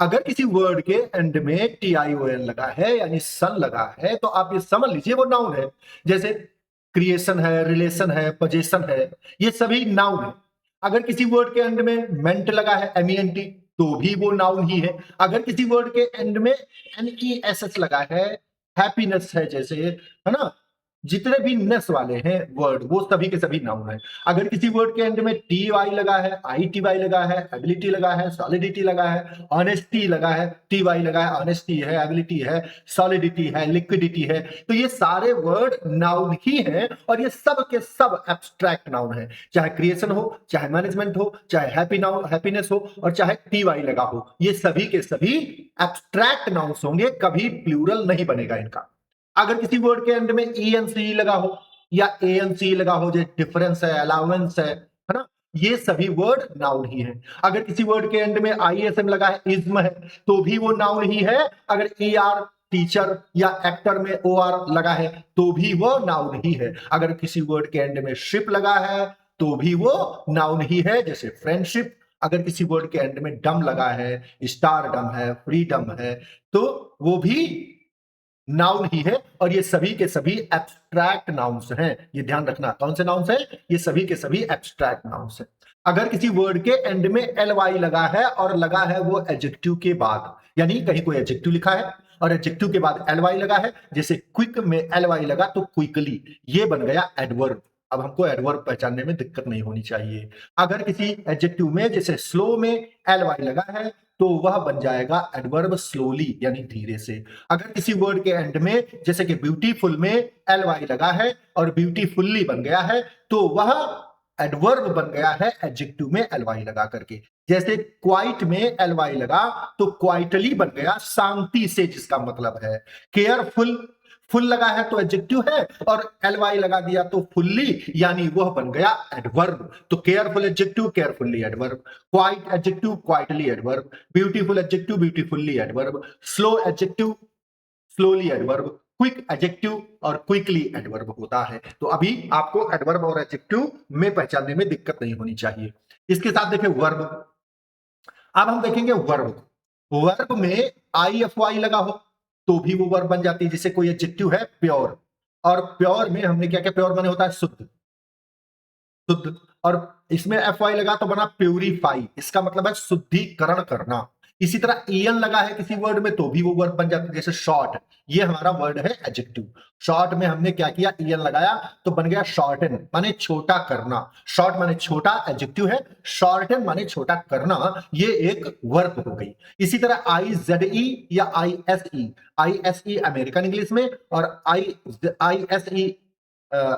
अगर किसी वर्ड के एंड में TION लगा है यानी सन लगा है तो आप ये समझ लीजिए वो नाउन है। जैसे क्रिएशन है, रिलेशन है, पोजेशन है, ये सभी नाउन है। अगर किसी वर्ड के एंड में मेंट लगा है, MENT, तो भी वो नाउन ही है। अगर किसी वर्ड के एंड में NESS लगा है, हैप्पीनेस है जैसे, है ना, जितने भी नेस वाले हैं वर्ड वो सभी के सभी नाउन है। अगर किसी वर्ड के एंड में TY लगा है, ITY लगा है, एबिलिटी लगा है, सॉलिडिटी लगा है, ऑनेस्टी लगा है, TY लगा है, ऑनेस्टी है, एबिलिटी है, सॉलिडिटी है, लिक्विडिटी है, तो ये सारे वर्ड नाउन ही हैं और ये सब के सब एब्स्ट्रैक्ट नाउन है। चाहे क्रिएशन हो, चाहे मैनेजमेंट हो, चाहे हैप्पीनेस हो और चाहे TY लगा हो, ये सभी के सभी एब्स्ट्रैक्ट नाउन्स होंगे, कभी प्लूरल नहीं बनेगा इनका। अगर किसी वर्ड के एंड में ENC लगा हो या ANC लगा हो, जैसे डिफरेंस है, अलाउंस है ना, ये सभी वर्ड नाउन ही है। अगर किसी वर्ड के एंड में ISM लगा है, इज्म है, तो भी वो नाउन ही है। अगर ER टीचर या एक्टर में OR लगा है तो भी वो नाउन ही है। अगर किसी वर्ड के एंड में शिप लगा है तो भी वो नाउन ही है, जैसे फ्रेंडशिप। अगर किसी वर्ड के एंड में डम लगा है, स्टार डम है, फ्रीडम है, तो वो भी नाउन ही है और ये सभी के सभी एब्स्ट्रैक्ट नाउन्स हैं। ये ध्यान रखना, कौन से नाउन्स हैं? ये सभी के सभी एब्स्ट्रैक्ट नाउन्स हैं। अगर किसी वर्ड के एंड में LY लगा है और लगा है वो एडजेक्टिव के बाद, यानी कहीं कोई एडजेक्टिव लिखा है और एडजेक्टिव के बाद LY लगा है, जैसे क्विक में LY लगा तो क्विकली, ये बन गया एडवर्ब। अब हमको एडवर्ब पहचानने में दिक्कत नहीं होनी चाहिए। अगर किसी एडजेक्टिव में जैसे स्लो में LY लगा है तो वह बन जाएगा एडवर्ब स्लोली यानी धीरे से। अगर किसी वर्ड के एंड में जैसे कि ब्यूटीफुल में LY लगा है और ब्यूटीफुल्ली बन गया है तो वह एडवर्ब बन गया है एडजेक्टिव में LY लगा करके। जैसे क्वाइट में LY लगा तो क्वाइटली बन गया शांति से, जिसका मतलब है। केयरफुल, फुल लगा है तो एडजेक्टिव है और LY लगा दिया तो फुल्ली, यानी वह बन गया एडवर्ब। तो careful adjective, carefully adverb. Quite adjective, quietly adverb. Beautiful adjective, beautifully adverb. Slow adjective, slowly adverb. Quick adjective और क्विकली एडवर्ब होता है। तो अभी आपको एडवर्ब और एडजेक्टिव में पहचानने में दिक्कत नहीं होनी चाहिए। इसके साथ देखें वर्ब। अब हम देखेंगे वर्ब। वर्ब में IFY लगा हो तो भी वो वर्ब बन जाती है। जैसे कोई एडजेक्टिव है प्योर, और प्योर में हमने क्या क्या, प्योर माने होता है शुद्ध, शुद्ध, और इसमें FY लगा तो बना प्यूरिफाई, इसका मतलब है शुद्धिकरण करना। इसी तरह EN लगा है किसी वर्ड में तो भी वो वर्ड बन जाता है। जैसे शॉर्ट, ये हमारा वर्ड है एडजेक्टिव। शॉर्ट में हमने क्या किया, EN लगाया तो बन गया शॉर्टन, माने छोटा करना। शॉर्ट माने छोटा एडजेक्टिव है, शॉर्टन माने छोटा करना, ये एक वर्ब हो गई। इसी तरह IZE या ISE अमेरिकन इंग्लिश में, और ISE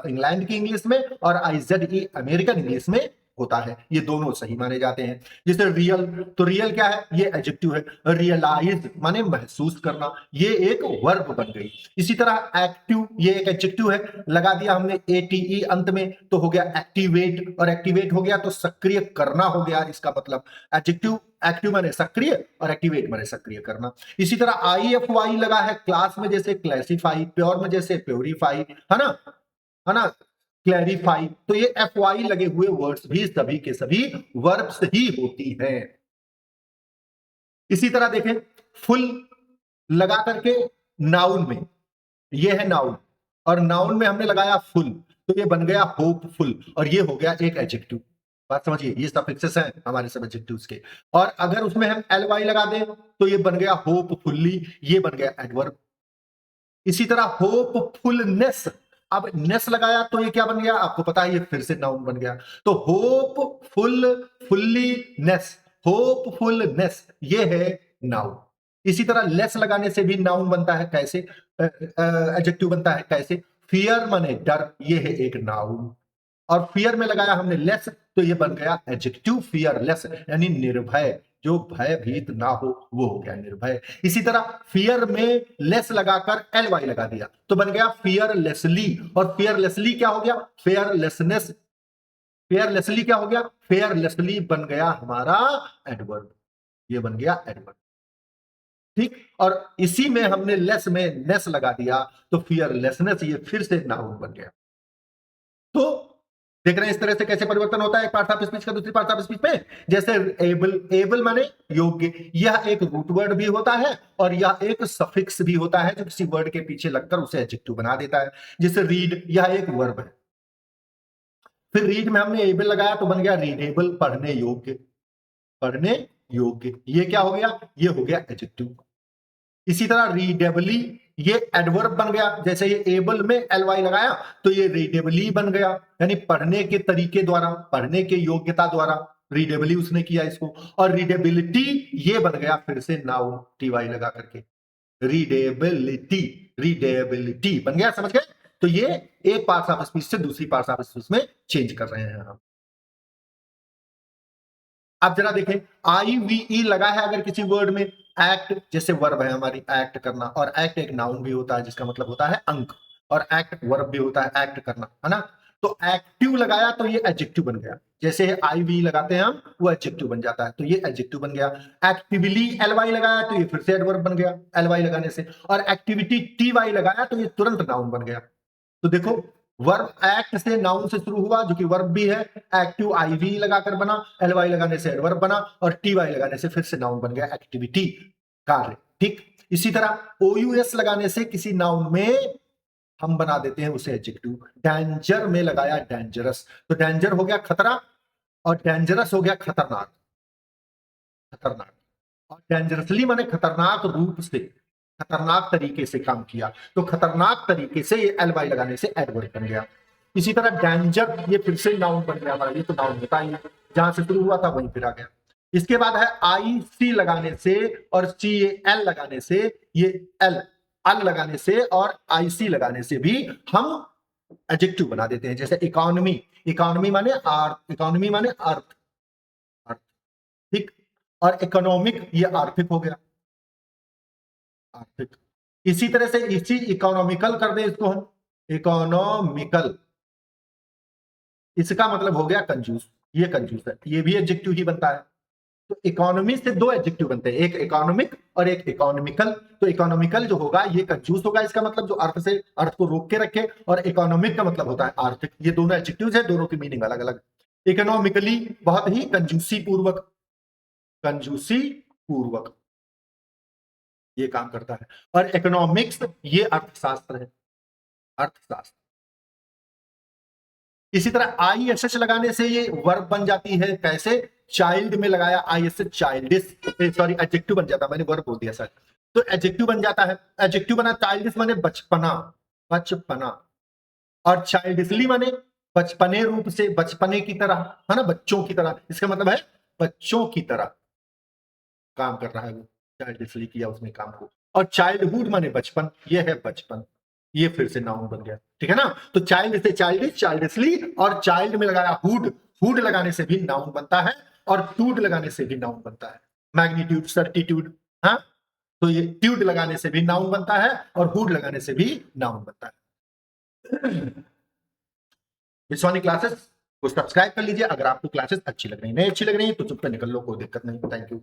इंग्लैंड की इंग्लिश में, और IZE अमेरिकन इंग्लिश में होता है। ये दोनों सही माने जाते हैं। जैसे रियल, तो रियल क्या है, ये एडजेक्टिव है। रियलाइज माने महसूस करना, ये एक वर्ब बन गई। इसी तरह एक्टिव, ये एक एडजेक्टिव है, लगा दिया हमने ATE अंत में तो हो गया एक्टिवेट, और एक्टिवेट हो गया तो सक्रिय करना हो गया इसका मतलब। एडजेक्टिव, एक्टिव माने सक्रिय और एक्टिवेट माने सक्रिय करना। इसी तरह IFY लगा है क्लास में, जैसे क्लासिफाई, प्योर में जैसे प्योरीफाई, है ना, है ना, क्लैरिफाई। तो ये FY लगे हुए वर्ड्स भी सभी के सभी वर्ब्स ही होती हैं। इसी तरह देखें फुल लगा करके नाउन में, ये है नाउन, और नाउन में हमने लगाया फुल तो ये बन गया होपफुल, और ये हो गया एक एडजेक्टिव। बात समझिए, ये सफिक्सेस हैं हमारे सब एडजेक्टिव्स के। और अगर उसमें हम LY लगा दें तो ये बन गया होपफुल्ली, ये बन गया एडवर्ब। इसी तरह होपफुलनेस, अब नेस लगाया तो ये क्या बन गया, आपको पता है, ये फिर से नाउन बन गया। तो होपफुल, फुल्लीनेस, होपफुलनेस, ये है नाउन। इसी तरह लेस लगाने से भी नाउन बनता है, कैसे, एडजेक्टिव बनता है, कैसे, फियर माने डर, ये है एक नाउन। और फियर में लगाया हमने लेस तो ये बन गया एडजेक्टिव फियरलेस, यानी निर्भय, जो भयभीत ना हो वो हो गया निर्भय। इसी तरह फियर में लेस लगाकर LY लगा दिया तो बन गया फियरलेसली, और फियरलेसली क्या हो गया, फेयरलेसनेस। फेयरलेसली क्या हो गया, फेयरलेसली बन गया हमारा एडवर्ब, ये बन गया एडवर्ब। ठीक, और इसी में हमने लेस में नेस लगा दिया तो फियरलेसनेस, ये फिर से नाउन बन गया। तो देख रहे हैं इस तरह से कैसे परिवर्तन होता है एक पार्ट ऑफ स्पीच का दूसरी पार्ट ऑफ स्पीच में। जैसे एबल, एबल माने योग्य, यह एक रूट वर्ड भी होता है और यह एक सफिक्स भी होता है जो किसी वर्ड के पीछे लगकर उसे एडजेक्टिव बना देता है। जैसे रीड, यह एक वर्ब है, फिर रीड में हमने एबल लगाया तो बन गया रीडेबल, पढ़ने योग्य, पढ़ने योग्य। ये क्या हो गया, ये हो गया एडजेक्टिव। इसी तरह रीडेबली, ये एडवर्ब बन गया। जैसे ये एबल में एल वाई लगाया तो ये रीडेबली बन गया, यानी पढ़ने के तरीके द्वारा, पढ़ने के योग्यता द्वारा रीडेबली उसने किया इसको। और रीडेबिलिटी ये बन गया फिर से नाउन, टी वाई लगा करके, रीडेबिलिटी, रीडेबिलिटी बन गया, समझ गए। तो ये एक पार्ट ऑफ स्पीच से दूसरी पार्ट ऑफ स्पीच में चेंज कर रहे हैं हम। आप जरा देखें, आई वी ई लगा है अगर किसी वर्ड में, एक्ट जैसे वर्ब है हमारी एक्ट करना, और एक्ट एक नाउन भी होता है जिसका मतलब होता है अंक, और एक्ट वर्ब भी होता है एक्ट करना, है ना। तो एक्टिव लगाया तो ये एडजेक्टिव बन गया, जैसे आई वी लगाते हैं हम वो एडजेक्टिव बन जाता है, तो ये एडजेक्टिव बन गया। एक्टिवली एल वाई लगाया तो ये फिर से एडवर्ब बन गया एल वाई लगाने से, और एक्टिविटी टी वाई लगाया तो ये तुरंत नाउन बन गया। तो देखो, वर्ब एक्ट से नाउन से शुरू हुआ जो कि वर्ब भी है, एक्टिव आईवी लगाकर बना, एल वाई लगाने से एडवर्ब बना, और टी वाई लगाने से फिर से नाउन बन गया, एक्टिविटी, कार्य। ठीक, इसी तरह ओयूएस लगाने से किसी नाउन में हम बना देते हैं उसे एडजेक्टिव। डेंजर में लगाया डेंजरस, तो डेंजर हो गया खतरा और डेंजरस हो गया खतरनाक, खतरनाक। और डेंजरसली माने खतरनाक रूप से, खतरनाक तरीके से काम किया, तो खतरनाक तरीके से ये एल वाई लगाने से एडवर्ब बन गया। इसी तरह डेंजर, ये फिर से नाउन बन गया हमारा, ये तो नाउन होता ही है, जहां से शुरू हुआ था वहीं फिर आ गया। इसके बाद है आई सी लगाने से और सी एल लगाने से, ये एल अल लगाने से और आई सी लगाने से भी हम एडजेक्टिव बना देते हैं। जैसे इकोनॉमी, इकोनॉमी माने अर्थ, इकोनॉमी माने अर्थ, अर्थ, ठीक। और इकोनॉमिक, ये आर्थिक हो गया, आर्थिक। इसी तरह से इसी इकोनॉमिकल कर दें इसको हम, इकोनॉमिकल, इसका मतलब हो गया कंजूस, ये कंजूस है, ये भी एडजेक्टिव ही बनता है। तो इकोनॉमी से दो एडजेक्टिव बनते हैं, एक इकोनॉमिक और एक इकोनॉमिकल। तो इकोनॉमिकल जो होगा ये कंजूस होगा, इसका मतलब जो अर्थ से, अर्थ को रोक के रखे, और इकोनॉमिक का मतलब होता है आर्थिक। ये दोनों एडजेक्टिव्स हैं, दोनों की मीनिंग अलग अलग। इकोनॉमिकली बहुत ही कंजूसी पूर्वक, कंजूसी पूर्वक ये काम करता है। और इकोनॉमिक्स ये अर्थशास्त्र है, अर्थशास्त्र। इसी तरह आई एस एच लगाने से ये वर्ब बन जाती है, कैसे, चाइल्ड में लगाया I S H, childish, sorry adjective बन जाता है, मैंने वर्ब बोल दिया सर, तो एडजेक्टिव बन जाता है। एडजेक्टिव बना चाइल्डिश माने बचपना, बचपना, और चाइल्डिशली माने बचपने रूप से, बचपने की तरह, है ना, बच्चों की तरह, इसका मतलब है बच्चों की तरह काम कर रहा है वो, चाइल्डिशली किया उसने काम को। और चाइल्डहुड माने बचपन, ये है बचपन, ये फिर से नाउन बन गया, ठीक है ना। तो चाइल्ड से चाइल्डिश, चाइल्डिशली, और चाइल्ड में लगाया हुड, हुड लगाने से भी नाउन बनता है, और टूड लगाने से भी नाउन बनता है। मैग्नीट्यूड, सर्टिट्यूड, हाँ, तो ये ट्यूड लगाने से भी नाउन बनता है और हुड लगाने से भी नाउन बनता है। विश्वानी क्लासेस को सब्सक्राइब कर लीजिए अगर आपको क्लासेस अच्छी लग रही है, नहीं अच्छी लग रही है तो चुप पे निकल लो, कोई दिक्कत नहीं। Thank you.